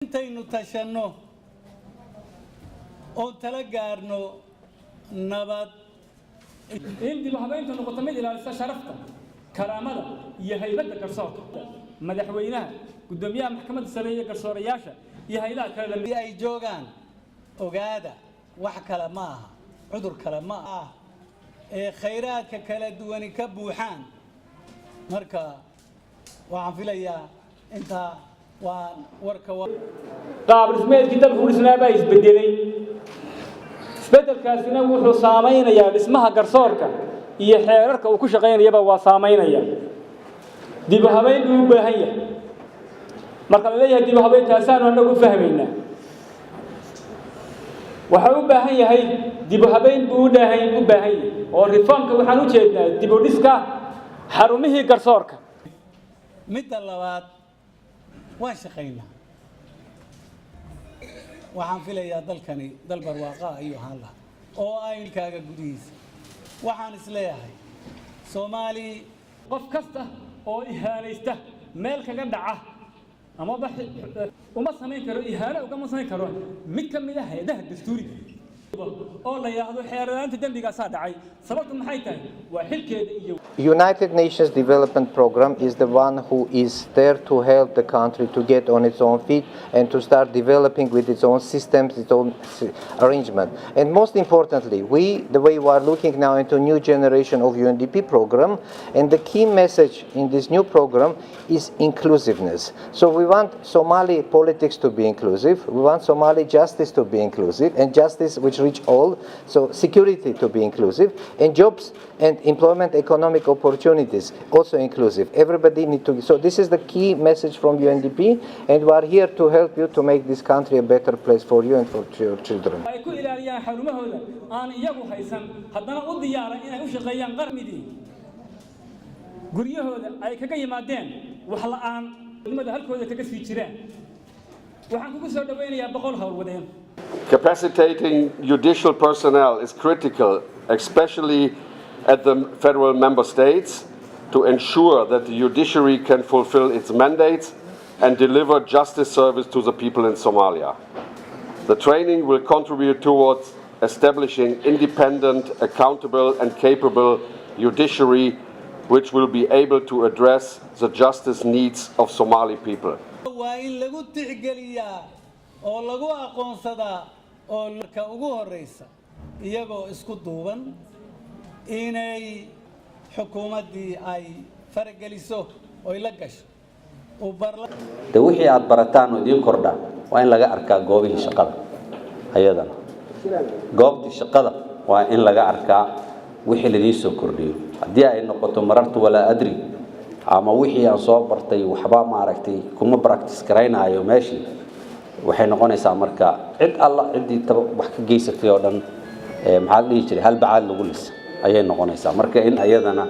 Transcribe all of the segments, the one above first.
intaynu tashanno oo tala gaarno nabad dib u habeynta noqoto mid ilaalisa sharafta karaamada iyo haybadda garsoorka madaxweynaha gudoomiyaha maxkamadda sare iyo garsoorayaasha iyo hay'adaha kale ay joogaan ogaada wax kale ma aha cudur kale ma aha ee khayraadka kala duwan ka buuxaan marka waxaan filayaa inta waan warka qaab dhismeedkii dalku dhisnaabaa isbedelay isbedelkaasina wuxuu saameynayaa dhismaha garsoorka iyo xeerarka uu ku shaqeynayaba waa saameynaya dib u habeyn uu baahan yahay marka la leeyahay dib u habeyntaasaan anagu fahmaynaa waxa uu baahan yahay dib u habeyn buu u baahan yahay oo reformka waxaan u jeednaa dib u dhiska xarumihii garsoorka midda labaad waan shaqeynaa waxaan filayaa dalkani dal barwaaqa ayuu ahaan lahaa oo aynkaaga gudihiisa waxaan isleeyahay Soomaali qof kasta oo ihaanaysta meel kaga dhaca ama uma sameyn karo ihaano uga sameyn karo mid ka mid ah hay'adaha dastuuriga oo la yiraahdo xeeraranta dambiga dhacay sababtu maxay tahay waa xilkeeda iyo United Nations Development Program is the one who is there to help the country to get on its own feet and to start developing with its own systems, its own arrangement. And most importantly, the way we are looking now into a new generation of UNDP program, and the key message in this new program is inclusiveness. So we want Somali politics to be inclusive, we want Somali justice to be inclusive, and justice which reach all, so security to be inclusive, and jobs and employment economic opportunities also inclusive. Everybody need to, so this is the key message from UNDP, and we are here to help you to make this country a better place for you and for your children. ay ku ilaaliyaan xarumahooda aan iyagu haysan haddana u diyaaran inay u shaqeeyaan qarmidii guryahooda ay kaga yimaadeen wax la'aan umada halkooda kaga sii jiraan waxaan kugu soo dhaweynayaa boqol hawlwadeen. Capacitating judicial personnel is critical, especially at the federal member states, to ensure that the judiciary can fulfill its mandates and deliver justice service to the people in Somalia. The training will contribute towards establishing independent, accountable and capable judiciary which will be able to address the justice needs of Somali people. waa in lagu tixgeliyaa oo lagu aqoonsadaa oo marka ugu horeysa iyagoo isku duuban inay xukuumadii ay farageliso oo la gasho oo wixii aad barataan oo idin kordha waa in laga arkaa goobihii shaqada ayadana goobtii shaqada waa in laga arkaa wixii la soo kordhiyo haddii ay noqoto marartu wala adri ama wixii aan soo bartay waxba ma aragtay kuma practice gareynayo meeshii waxay noqonaysaa marka cid alla cidii wax ka geysatay oo dhan maxaa la dhihi jiray hal bacaad lagu lis ayay noqonaysaa marka in ayadana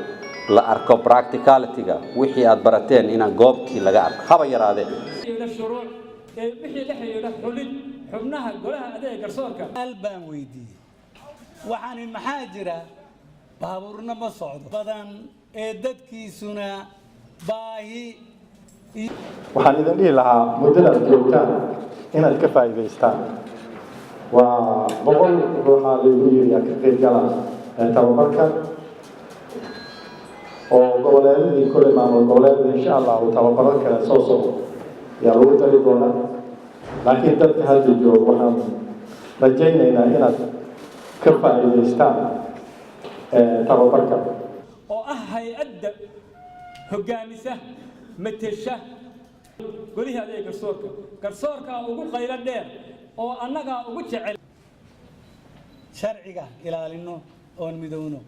la arko practicality-ga wixii aad barateen inaan goobtii laga arko haba yaraadeen shuruuc wixii la xiriira xulid xubnaha golaha adeega garsoorka albaan weydiiyay waxaan maxaa jira baabuurna ma socdo badan ee dadkiisuna baahi waxaan idin dhihi lahaa muddada joogtaan inaad ka faa'iidaystaan waa boqol ruuxa lagu yiriyaa ka qaybgala tababarka oo goboleedadii kole maamul goboleedada insha allah uu tababaro kale soo socdo yaa lagu dari doonaa laakiin dadka hadda jooga waxaan rajaynaynaa inaad ka faa'iidaystaan tababarka oo ah hay'adda hoggaamisa matesha goliha adeega garsoorka ugu qaylo dheer oo annaga ugu jecel sharciga ilaalino oo midowno